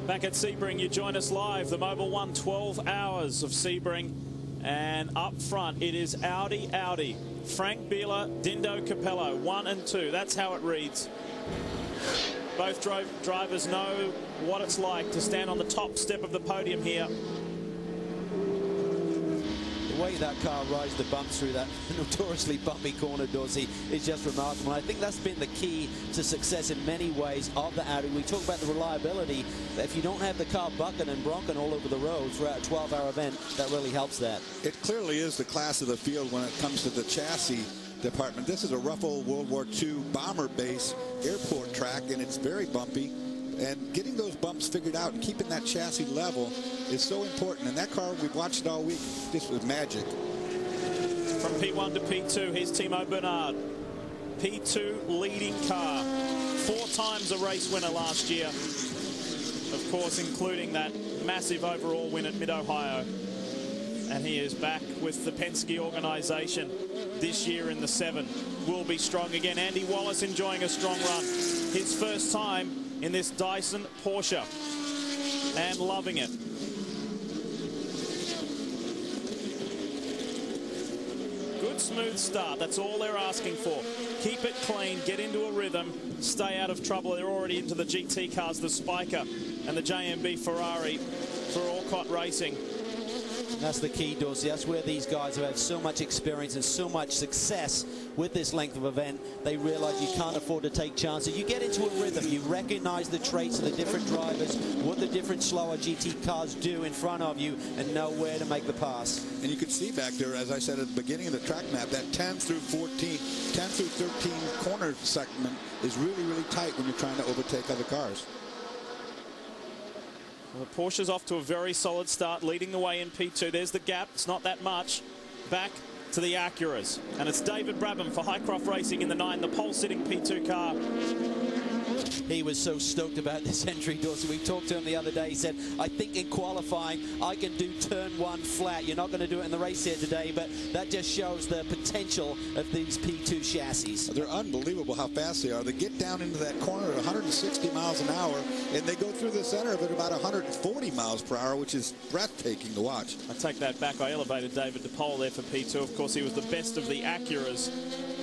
Back at Sebring, you join us live. The Mobile One, 12 hours of Sebring. And up front, it is Audi. Frank Bieler, Dindo Capello, 1 and 2. That's how it reads. Both drivers know what it's like to stand on the top step of the podium here. The way that car rides the bumps through that notoriously bumpy corner, Dorsey, is just remarkable. And I think that's been the key to success in many ways of the Audi. We talk about the reliability. If you don't have the car bucking and bronking all over the road throughout a 12-hour event, that really helps that. It clearly is the class of the field when it comes to the chassis department. This is a rough old World War II bomber base airport track, and it's very bumpy. And getting those bumps figured out and keeping that chassis level is so important. And that car, we've watched it all week. This was magic. From P1 to P2, here's Timo Bernard. P2 leading car. 4 times a race winner last year. Of course, including that massive overall win at Mid-Ohio. And he is back with the Penske organization this year in the 7. Will be strong again. Andy Wallace enjoying a strong run. His first time in this Dyson Porsche, and loving it. Good smooth start, that's all they're asking for. Keep it clean, get into a rhythm, stay out of trouble. They're already into the GT cars, the Spiker and the JMB Ferrari for Alcott Racing. That's the key, Dorsey. That's where these guys have had so much experience and so much success with this length of event. They realize you can't afford to take chances. You get into a rhythm. You recognize the traits of the different drivers, what the different slower GT cars do in front of you, and know where to make the pass. And you can see back there, as I said at the beginning of the track map, that 10 through 14, 10 through 13 corner segment is really, really tight when you're trying to overtake other cars. Well, the Porsche's off to a very solid start, leading the way in P2. There's the gap. It's not that much. Back to the Acuras. And it's David Brabham for Highcroft Racing in the 9, the pole-sitting P2 car. He was so stoked about this entry, Dorsey. We talked to him the other day. He said, I think in qualifying, I can do turn 1 flat. You're not going to do it in the race here today, but that just shows the potential of these P2 chassis. They're unbelievable how fast they are. They get down into that corner at 160 miles an hour, and they go through the center of it about 140 miles per hour, which is breathtaking to watch. I take that back. I elevated David to pole there for P2. Of course, he was the best of the Acuras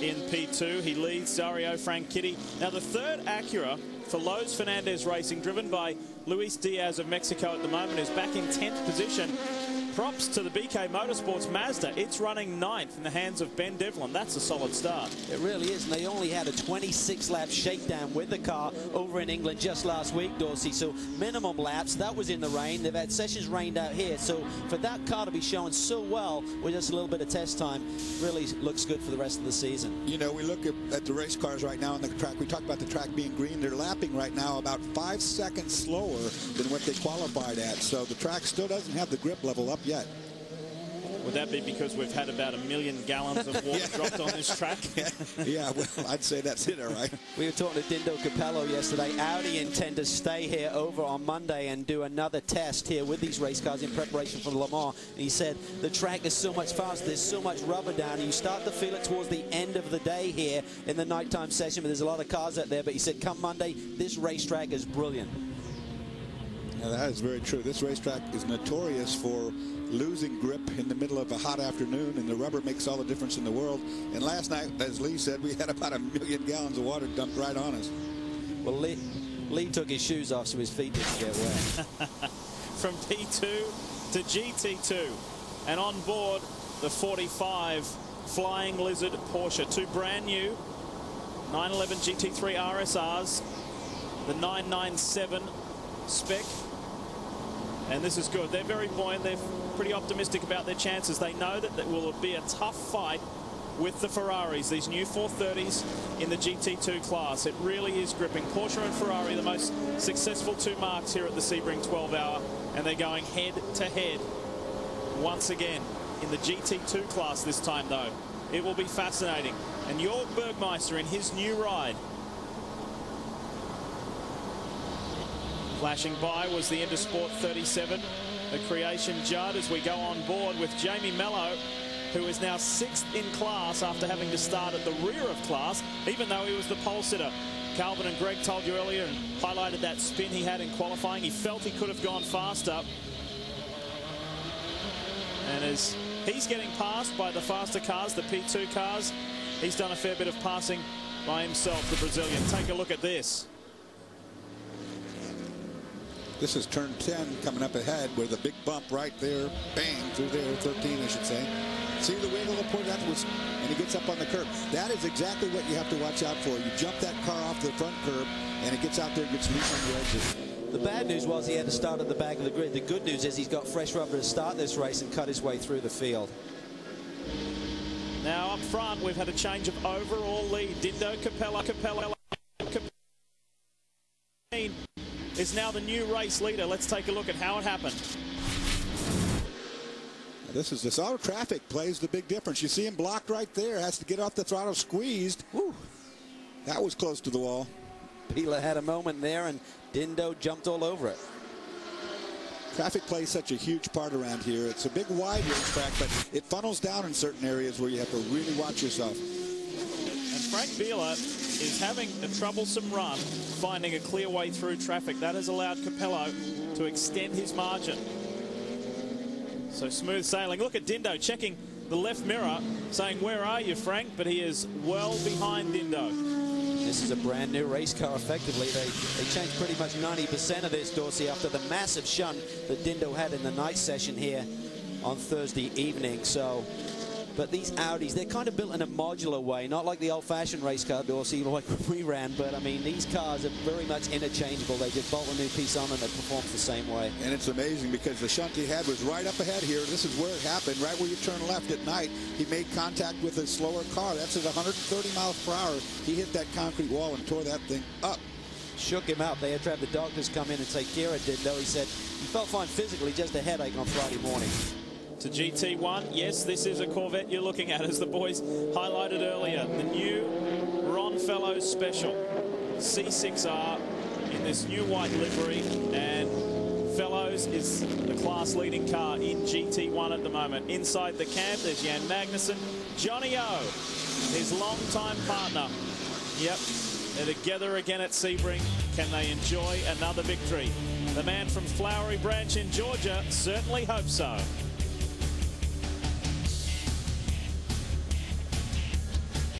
in P2. He leads Dario Franchitti. Now, the third Acura for Lowe's Fernandez Racing, driven by Luis Diaz of Mexico at the moment, is back in 10th position. Props to the BK Motorsports Mazda. It's running 9th in the hands of Ben Devlin. That's a solid start. It really is, and they only had a 26-lap shakedown with the car over in England just last week, Dorsey. So minimum laps. That was in the rain. They've had sessions rained out here. So for that car to be showing so well with just a little bit of test time, really looks good for the rest of the season. You know, we look at the race cars right now on the track. We talked about the track being green. They're lapping right now about 5 seconds slower than what they qualified at. So the track still doesn't have the grip level up yet. Would that be because we've had about 1 million gallons of water dropped on this track? Yeah, well, I'd say that's it, all right. We were talking to Dindo Capello yesterday. Audi intend to stay here over on Monday and do another test here with these race cars in preparation for Le Mans. And he said the track is so much faster, there's so much rubber down, and you start to feel it towards the end of the day here in the nighttime session, but there's a lot of cars out there. But he said come Monday, this racetrack is brilliant. Yeah, that is very true. This racetrack is notorious for losing grip in the middle of a hot afternoon, and the rubber makes all the difference in the world. And last night, as Lee said, we had about 1 million gallons of water dumped right on us. Well, Lee took his shoes off so his feet didn't get wet. From P2 to GT2, and on board the 45 Flying Lizard Porsche, 2 brand new 911 GT3 RSRs, the 997 spec. And this is good. They're very buoyant. They're pretty optimistic about their chances. They know that it will be a tough fight with the Ferraris, these new 430s in the GT2 class. It really is gripping. Porsche and Ferrari, the most successful 2 marks here at the Sebring 12-hour, and they're going head-to-head once again in the GT2 class this time, though. It will be fascinating. And Jörg Bergmeister in his new ride. Flashing by was the Intersport 37, the Creation Judd, as we go on board with Jamie Mello, who is now 6th in class after having to start at the rear of class, even though he was the pole sitter Calvin and Greg told you earlier and highlighted that spin he had in qualifying. He felt he could have gone faster. And as he's getting passed by the faster cars, the P2 cars, he's done a fair bit of passing by himself, the Brazilian. Take a look at this. This is turn 10 coming up ahead with a big bump right there. Bang, through there, 13, I should say. See the wiggle of point afterwards, and he gets up on the curb. That is exactly what you have to watch out for. You jump that car off the front curb, and it gets out there and gets loose on the edges. The bad news was he had to start at the back of the grid. The good news is he's got fresh rubber to start this race and cut his way through the field. Now up front, we've had a change of overall lead. Dindo Capello is now the new race leader. Let's take a look at how it happened. This auto traffic plays the big difference. You see him blocked right there. Has to get off the throttle, squeezed. Woo. That was close to the wall. Pila had a moment there, and Dindo jumped all over it. Traffic plays such a huge part around here. It's a big wide racetrack, but it funnels down in certain areas where you have to really watch yourself. And Frank Biela is having a troublesome run finding a clear way through traffic. That has allowed Capello to extend his margin. So smooth sailing. Look at Dindo checking the left mirror, saying, "Where are you, Frank?" But he is well behind Dindo. This is a brand new race car. Effectively, they changed pretty much 90% of this, Dorsey, after the massive shunt that Dindo had in the night session here on Thursday evening. So, but these Audis, they're kind of built in a modular way, not like the old-fashioned race car, Dorsey, like we ran. But I mean, these cars are very much interchangeable. They just bolt a new piece on and it performs the same way. And it's amazing because the shunt he had was right up ahead here. This is where it happened, right where you turn left at night. He made contact with a slower car. That's at 130 miles per hour. He hit that concrete wall and tore that thing up. Shook him up. They had to have the doctors come in and take care of Dindo. He said he felt fine physically, just a headache on Friday morning. To GT1, yes, this is a Corvette you're looking at, as the boys highlighted earlier. The new Ron Fellows Special C6R in this new white livery, and Fellows is the class-leading car in GT1 at the moment. Inside the camp, there's Jan Magnussen, Johnny O, his longtime partner. Yep, they're together again at Sebring. Can they enjoy another victory? The man from Flowery Branch in Georgia certainly hopes so.